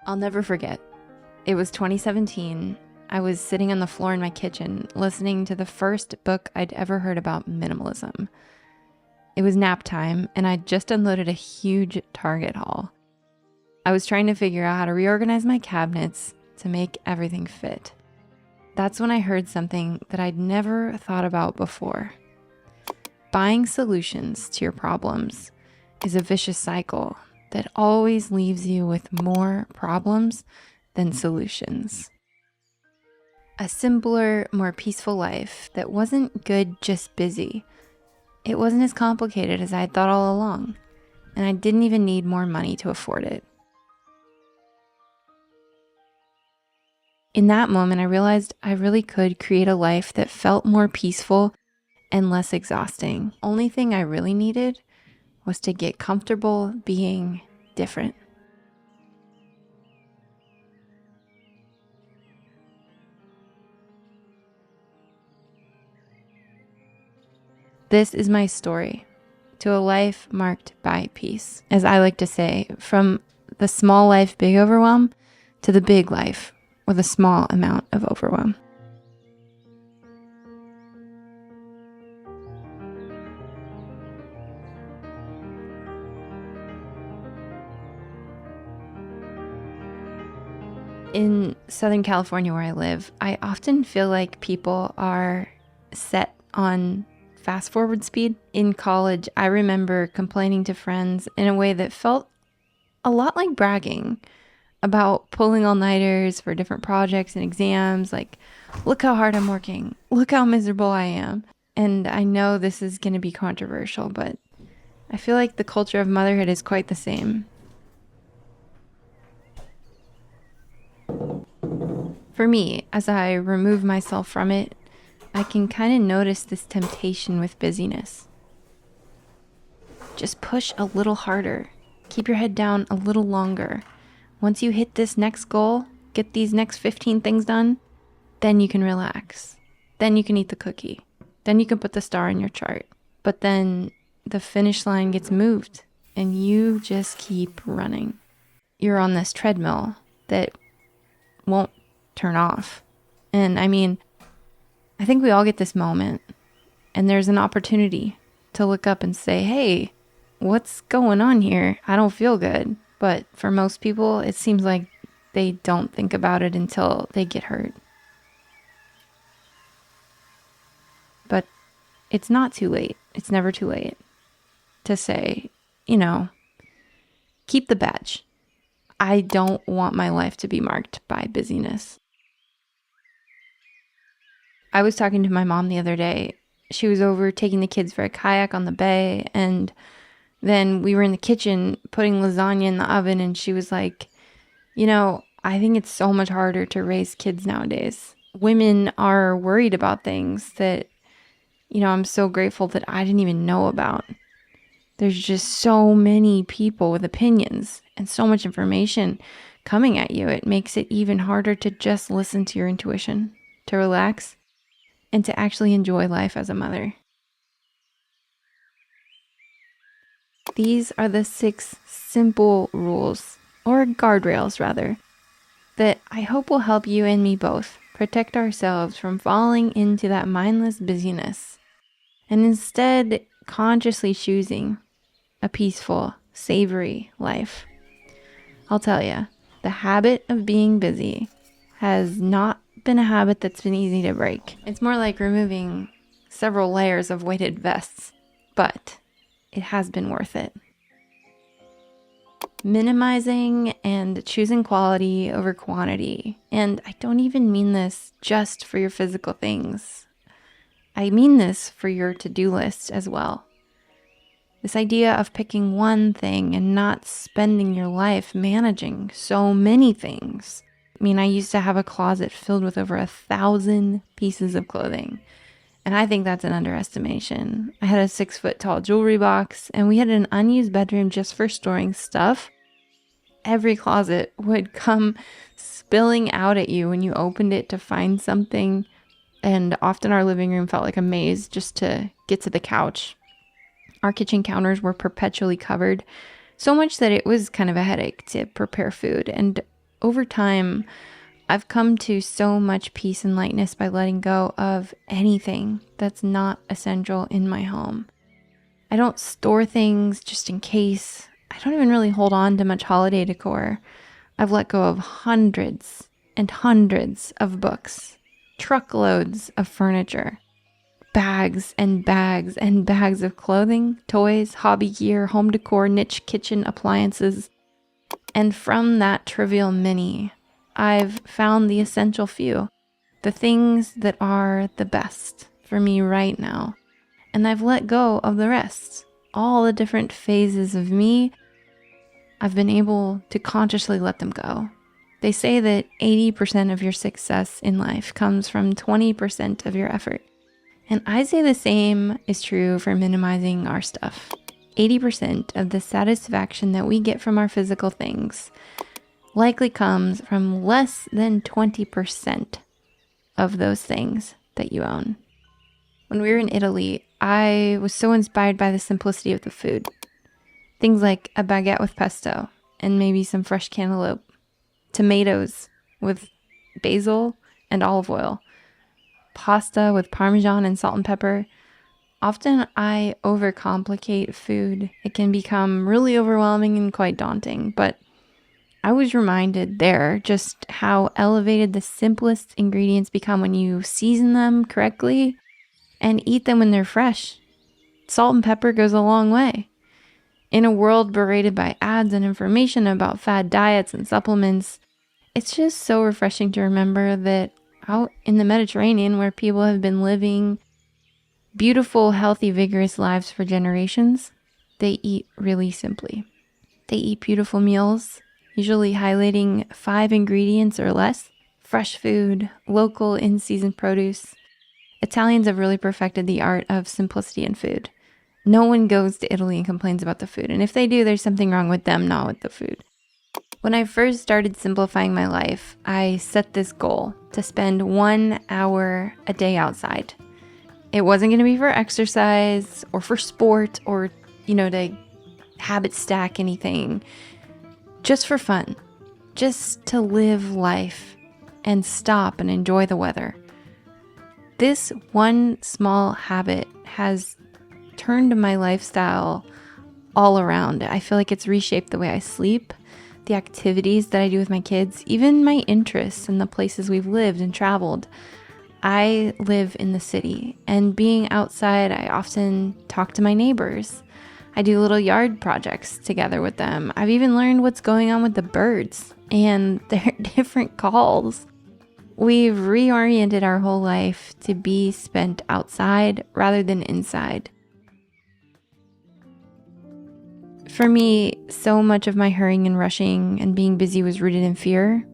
I'll never forget. It was 2017. I was sitting on the floor in my kitchen listening to the first book I'd ever heard about minimalism. It was nap time, and I'd just unloaded a huge Target haul. I was trying to figure out how to reorganize my cabinets to make everything fit. That's when I heard something that I'd never thought about before. Buying solutions to your problems is a vicious cycle that always leaves you with more problems than solutions. A simpler, more peaceful life that wasn't good, just busy. It wasn't as complicated as I thought all along, and I didn't even need more money to afford it. In that moment, I realized I really could create a life that felt more peaceful and less exhausting. Only thing I really needed was to get comfortable being different. This is my story to a life marked by peace. As I like to say, from the small life, big overwhelm to the big life with a small amount of overwhelm. In Southern California, where I live, I often feel like people are set on fast forward speed. In college, I remember complaining to friends in a way that felt a lot like bragging about pulling all-nighters for different projects and exams. Like, look how hard I'm working. Look how miserable I am. And I know this is going to be controversial, but I feel like the culture of motherhood is quite the same. For me, as I remove myself from it, I can kind of notice this temptation with busyness. Just push a little harder. Keep your head down a little longer. Once you hit this next goal, get these next 15 things done, then you can relax. Then you can eat the cookie. Then you can put the star in your chart. But then the finish line gets moved and you just keep running. You're on this treadmill that won't turn off. And I mean, I think we all get this moment, and there's an opportunity to look up and say, hey, what's going on here? I don't feel good. But for most people, it seems like they don't think about it until they get hurt. But it's not too late. It's never too late to say, keep the badge. I don't want my life to be marked by busyness. I was talking to my mom the other day. She was over taking the kids for a kayak on the bay, and then we were in the kitchen putting lasagna in the oven, and she was like, I think it's so much harder to raise kids nowadays. Women are worried about things that, I'm so grateful that I didn't even know about. There's just so many people with opinions and so much information coming at you. It makes it even harder to just listen to your intuition, to relax, and to actually enjoy life as a mother. These are the 6 simple rules, or guardrails rather, that I hope will help you and me both protect ourselves from falling into that mindless busyness, and instead consciously choosing a peaceful, savory life. I'll tell you, the habit of being busy has not been a habit that's been easy to break. It's more like removing several layers of weighted vests, but it has been worth it. Minimizing and choosing quality over quantity. And I don't even mean this just for your physical things. I mean this for your to-do list as well. This idea of picking one thing and not spending your life managing so many things. I used to have a closet filled with over 1,000 pieces of clothing. And I think that's an underestimation. I had a 6-foot-tall jewelry box, and we had an unused bedroom just for storing stuff. Every closet would come spilling out at you when you opened it to find something. And often our living room felt like a maze just to get to the couch. Our kitchen counters were perpetually covered, so much that it was kind of a headache to prepare food. And over time, I've come to so much peace and lightness by letting go of anything that's not essential in my home. I don't store things just in case. I don't even really hold on to much holiday decor. I've let go of hundreds and hundreds of books, truckloads of furniture, bags and bags and bags of clothing, toys, hobby gear, home decor, niche kitchen appliances. And from that trivial many, I've found the essential few, the things that are the best for me right now. And I've let go of the rest, all the different phases of me. I've been able to consciously let them go. They say that 80% of your success in life comes from 20% of your effort. And I say the same is true for minimizing our stuff. 80% of the satisfaction that we get from our physical things likely comes from less than 20% of those things that you own. When we were in Italy, I was so inspired by the simplicity of the food. Things like a baguette with pesto and maybe some fresh cantaloupe, tomatoes with basil and olive oil, pasta with parmesan and salt and pepper. Often I overcomplicate food. It can become really overwhelming and quite daunting, but I was reminded there just how elevated the simplest ingredients become when you season them correctly and eat them when they're fresh. Salt and pepper goes a long way. In a world berated by ads and information about fad diets and supplements, it's just so refreshing to remember that out in the Mediterranean, where people have been living beautiful, healthy, vigorous lives for generations, they eat really simply. They eat beautiful meals, usually highlighting 5 ingredients or less, fresh food, local in-season produce. Italians have really perfected the art of simplicity in food. No one goes to Italy and complains about the food, and if they do, there's something wrong with them, not with the food. When I first started simplifying my life, I set this goal to spend 1 hour a day outside. It wasn't going to be for exercise or for sport or, to habit stack anything. Just for fun. Just to live life and stop and enjoy the weather. This one small habit has turned my lifestyle all around. I feel like it's reshaped the way I sleep, the activities that I do with my kids, even my interests and the places we've lived and traveled. I live in the city, and being outside, I often talk to my neighbors. I do little yard projects together with them. I've even learned what's going on with the birds and their different calls. We've reoriented our whole life to be spent outside rather than inside. For me, so much of my hurrying and rushing and being busy was rooted in fear.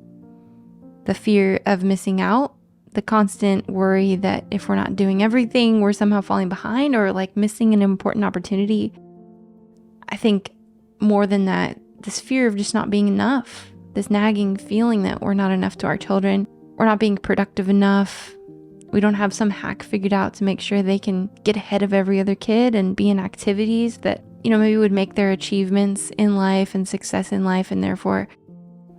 The fear of missing out, the constant worry that if we're not doing everything, we're somehow falling behind or missing an important opportunity. I think more than that, this fear of just not being enough, this nagging feeling that we're not enough to our children, we're not being productive enough, we don't have some hack figured out to make sure they can get ahead of every other kid and be in activities that, maybe would make their achievements in life and success in life and therefore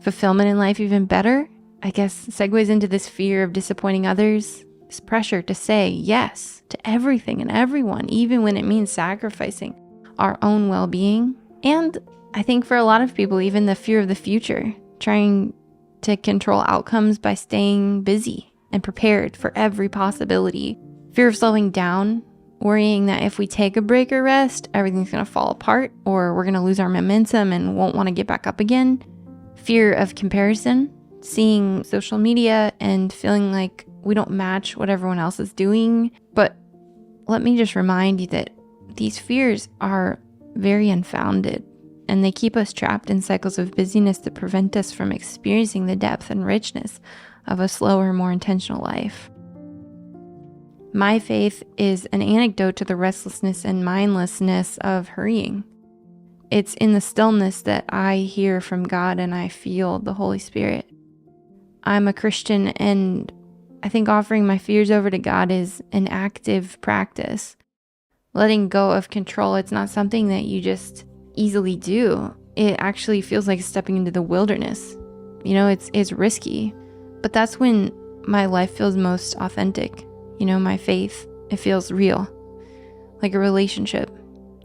fulfillment in life even better. I guess segues into this fear of disappointing others, this pressure to say yes to everything and everyone, even when it means sacrificing our own well-being. And I think for a lot of people, even the fear of the future, trying to control outcomes by staying busy and prepared for every possibility. Fear of slowing down, worrying that if we take a break or rest, everything's going to fall apart or we're going to lose our momentum and won't want to get back up again. Fear of comparison, seeing social media and feeling like we don't match what everyone else is doing. But let me just remind you that these fears are very unfounded, and they keep us trapped in cycles of busyness that prevent us from experiencing the depth and richness of a slower, more intentional life. My faith is an antidote to the restlessness and mindlessness of hurrying. It's in the stillness that I hear from God and I feel the Holy Spirit. I'm a Christian, and I think offering my fears over to God is an active practice. Letting go of control, it's not something that you just easily do. It actually feels like stepping into the wilderness. It's risky, but that's when my life feels most authentic. My faith, it feels real, like a relationship.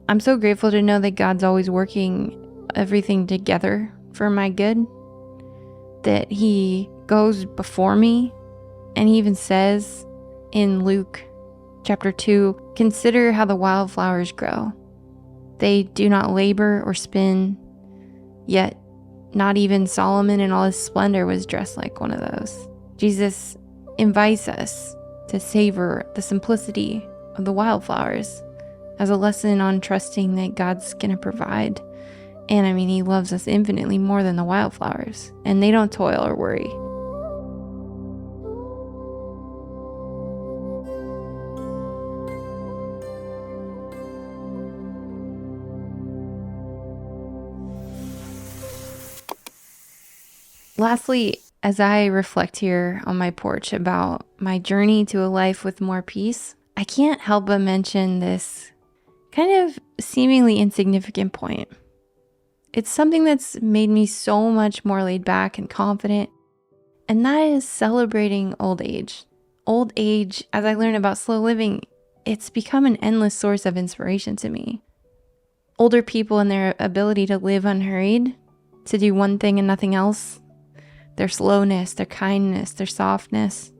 I'm so grateful to know that God's always working everything together for my good, that He goes before me, and He even says in Luke chapter 2, consider how the wildflowers grow. They do not labor or spin, yet not even Solomon in all his splendor was dressed like one of those. Jesus invites us to savor the simplicity of the wildflowers as a lesson on trusting that God's going to provide. And He loves us infinitely more than the wildflowers, and they don't toil or worry. Lastly, as I reflect here on my porch about my journey to a life with more peace, I can't help but mention this kind of seemingly insignificant point. It's something that's made me so much more laid back and confident, and that is celebrating old age. Old age, as I learn about slow living, it's become an endless source of inspiration to me. Older people and their ability to live unhurried, to do one thing and nothing else, their slowness, their kindness, their softness,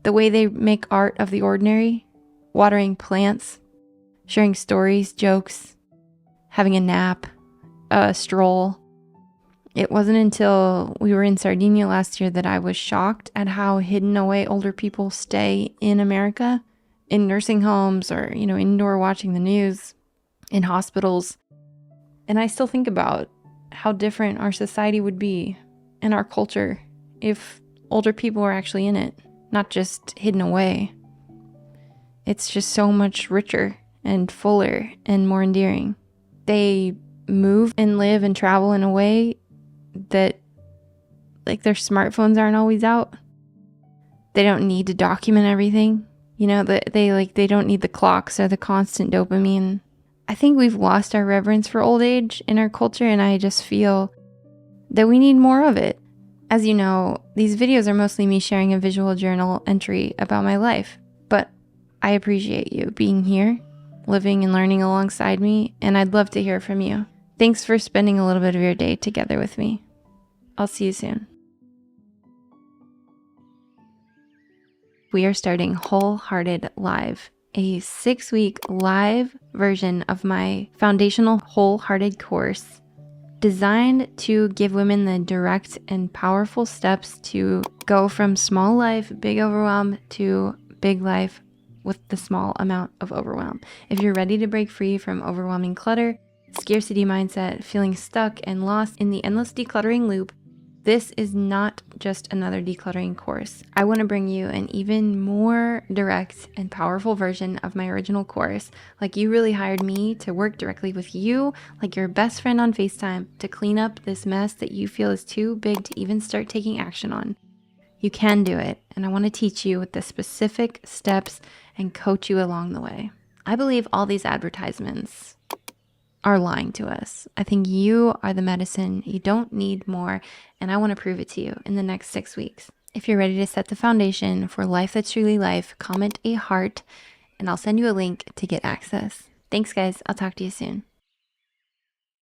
the way they make art of the ordinary, watering plants, sharing stories, jokes, having a nap, a stroll. It wasn't until we were in Sardinia last year that I was shocked at how hidden away older people stay in America, in nursing homes or, indoor watching the news, in hospitals. And I still think about how different our society would be and our culture if older people were actually in it, not just hidden away. It's just so much richer and fuller and more endearing. They move and live and travel in a way that, like, their smartphones aren't always out. They don't need to document everything. They don't need the clocks or the constant dopamine. I think we've lost our reverence for old age in our culture, and I just feel that we need more of it. As you know, these videos are mostly me sharing a visual journal entry about my life, but I appreciate you being here, living and learning alongside me, and I'd love to hear from you. Thanks for spending a little bit of your day together with me. I'll see you soon. We are starting Wholehearted Live, a 6-week live version of my foundational Wholehearted course designed to give women the direct and powerful steps to go from small life, big overwhelm, to big life with the small amount of overwhelm. If you're ready to break free from overwhelming clutter, scarcity mindset, feeling stuck and lost in the endless decluttering loop, this is not just another decluttering course. I want to bring you an even more direct and powerful version of my original course, like you really hired me to work directly with you, like your best friend on FaceTime, to clean up this mess that you feel is too big to even start taking action on. You can do it, and I want to teach you with the specific steps and coach you along the way. I believe all these advertisements are lying to us. I think you are the medicine. You don't need more, and I want to prove it to you in the next 6 weeks. If you're ready to set the foundation for life that's truly life, comment a heart, and I'll send you a link to get access. Thanks, guys. I'll talk to you soon.